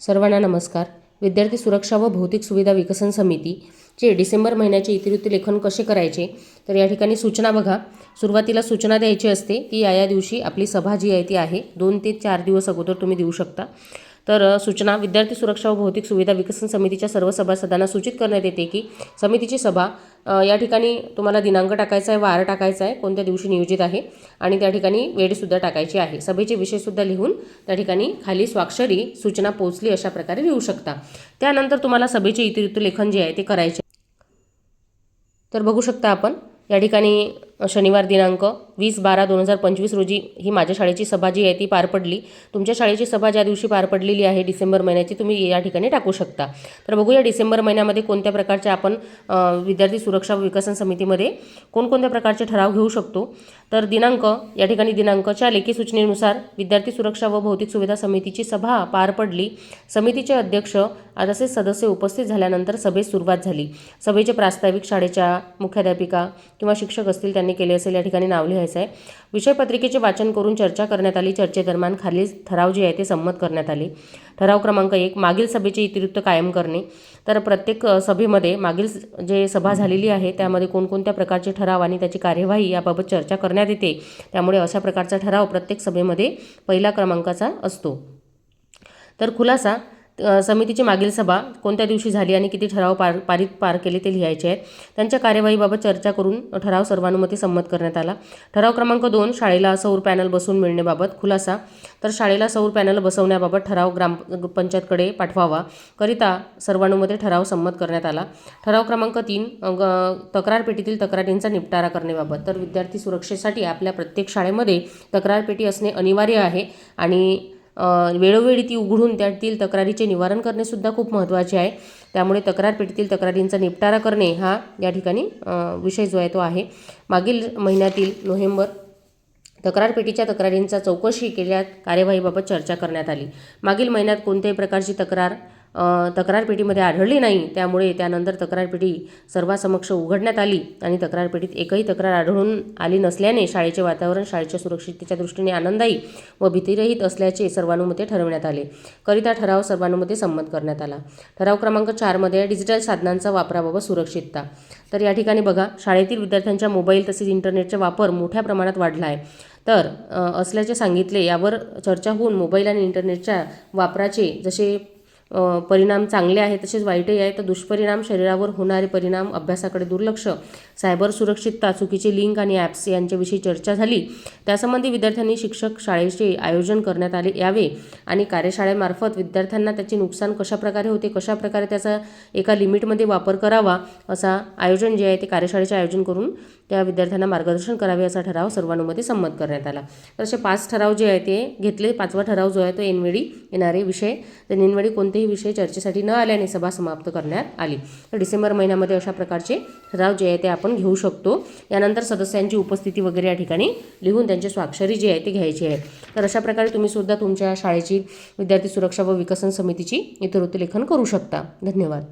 सर्वांना नमस्कार. विद्यार्थी सुरक्षा व भौतिक सुविधा विकसन समितीचे डिसेंबर महिन्याचे इतिवृत्त लेखन कसे करायचे, तर या ठिकाणी सूचना बघा. सुरुवातीला सूचना द्यायची असते की या दिवशी आपली सभा जी आहे ती आहे. 2 ते 4 दिवस अगोदर तुम्ही देऊ शकता. तर सूचना विद्यार्थी सुरक्षा व भौतिक सुविधा विकसन समितीच्या सर्व सभासदांना सूचित करण्यात येते की समितीची सभा या ठिकाणी तुम्हाला दिनांक टाकायचा आहे, वार टाकायचा आहे, कोणत्या दिवशी नियोजित आहे आणि त्या ठिकाणी वेळसुद्धा टाकायची आहे. सभेचे विषयसुद्धा लिहून त्या ठिकाणी खाली स्वाक्षरी सूचना पोहोचली अशा प्रकारे लिहू शकता. त्यानंतर तुम्हाला सभेचे इतिवृत्त लेखन जे आहे ते करायचे. तर बघू शकता आपण या ठिकाणी शनिवार दिनांक 20/12/2025 रोजी ही माझ्या शाळेची सभा जी आहे ती पार पडली. तुमच्या शाळेची सभा ज्या दिवशी पार पडलेली आहे डिसेंबर महिन्याची, तुम्ही या ठिकाणी टाकू शकता. तर बघूया डिसेंबर महिन्यामध्ये कोणत्या प्रकारचे आपण विद्यार्थी सुरक्षा व विकसन समितीमध्ये कोणकोणत्या प्रकारचे ठराव घेऊ शकतो. तर दिनांक या ठिकाणी दिनांकच्या लेखी सूचनेनुसार विद्यार्थी सुरक्षा व भौतिक सुविधा समितीची सभा पार पडली. समितीचे अध्यक्ष तसेच सदस्य उपस्थित झाल्यानंतर सभेस सुरुवात झाली. सभेचे प्रास्ताविक शाळेच्या मुख्याध्यापिका किंवा शिक्षक असतील त्यांनी केले असेल या ठिकाणी नाव लिहायचं आहे. विषयपत्रिकेचे वाचन करून चर्चा करण्यात आली. चर्चेदरम्यान खालील ठराव जे आहे ते संमत करण्यात आले. ठराव क्रमांक 1, मागील सभेचे इतिवृत्त कायम करणे. तर प्रत्येक सभेमध्ये मागील जे सभा झालेली आहे त्यामध्ये कोणकोणत्या प्रकारचे ठराव आणि त्याची कार्यवाही याबाबत चर्चा करण्यात येते. त्यामुळे अशा प्रकारचा ठराव प्रत्येक सभेमध्ये पहिल्या क्रमांकाचा असतो. तर खुलासा, समितीची मागील सभा कोणत्या दिवशी झाली आणि किती ठराव पार केले ते लिहायचे आहेत. त्यांच्या कार्यवाहीबाबत चर्चा करून ठराव सर्वानुमते संमत करण्यात आला. ठराव क्रमांक 2, शाळेला सौर पॅनल बसवून मिळण्याबाबत. खुलासा, तर शाळेला सौर पॅनल बसवण्याबाबत ठराव ग्रामपंचायतकडे पाठवावा करिता सर्वानुमते ठराव संमत करण्यात आला. ठराव क्रमांक 3, तक्रार पेटीतील तक्रारींचा निपटारा करण्याबाबत. तर विद्यार्थी सुरक्षेसाठी आपल्या प्रत्येक शाळेमध्ये तक्रार पेटी असणे अनिवार्य आहे आणि वेळोवेळी ती उघडून त्यातील तक्रारीचे निवारण करणे सुद्धा खूप महत्त्वाचे आहे. त्यामुळे तक्रार पेटीतील तक्रारींचा निपटारा करणे हा या ठिकाणी विषय जो आहे तो आहे. मागील महिन्यातील नोव्हेंबर तक्रार पेटीच्या तक्रारींचा चौकशी केल्यात कार्यवाहीबाबत चर्चा करण्यात आली. मागील महिन्यात कोणत्याही प्रकारची तक्रार पेटीमध्ये आढळली नाही. त्यामुळे त्यानंतर तक्रार पेटी सर्वांसमक्ष उघडण्यात आली आणि तक्रार पेटीत एकही तक्रार आढळून आली नसल्याने शाळेचे वातावरण शाळेच्या सुरक्षिततेच्या दृष्टीने आनंददायी व भीतिरहित असल्याचे सर्वानुमते ठरवण्यात आले. करिता ठराव सर्वानुमते संमत करण्यात आला. ठराव क्रमांक 4 मध्ये डिजिटल साधनांचा वापराबाबत सुरक्षितता. तर या ठिकाणी बघा, शाळेतील विद्यार्थ्यांच्या मोबाईल तसेच इंटरनेटचा वापर मोठ्या प्रमाणात वाढला आहे. तर असल्याचे सांगितले. यावर चर्चा होऊन मोबाईल आणि इंटरनेटच्या वापराचे जसे परिणाम चांगले आहेत तसेच वाईटही आहे. तर दुष्परिणाम, शरीरावर होणारे परिणाम, अभ्यासाकडे दुर्लक्ष, सायबर सुरक्षितता, चुकीचे लिंक आणि ॲप्स यांच्याविषयी चर्चा झाली. त्यासंबंधी विद्यार्थ्यांनी शिक्षक शाळेचे आयोजन करण्यात यावे आणि कार्यशाळेमार्फत विद्यार्थ्यांना त्याचे नुकसान कशाप्रकारे होते, कशाप्रकारे त्याचा एका लिमिटमध्ये वापर करावा असा आयोजन जे आहे ते कार्यशाळेचे आयोजन करून त्या विद्यार्थ्यांना मार्गदर्शन करावे असा ठराव सर्वानुमते संमत करण्यात आला. तर असे 5 ठराव जे आहे ते घेतले. 5वा ठराव जो आहे तो ऐनवेळी येणारे विषय. तर ऐनवेळी कोणतेही विषय चर्चेसाठी न आल्याने सभा समाप्त करण्यात आली. तर डिसेंबर महिन्यामध्ये अशा प्रकारचे ठराव जे आहे ते आपण घेऊ शकतो. यानंतर सदस्यांची उपस्थिती वगैरे या ठिकाणी लिहून त्यांची स्वाक्षरी जी आहे ती घ्यायची आहे. तर अशा प्रकारे तुम्ही सुद्धा तुमच्या शाळेची विद्यार्थी सुरक्षा व विकसन समितीची इतिवृत्त लेखन करू शकता. धन्यवाद.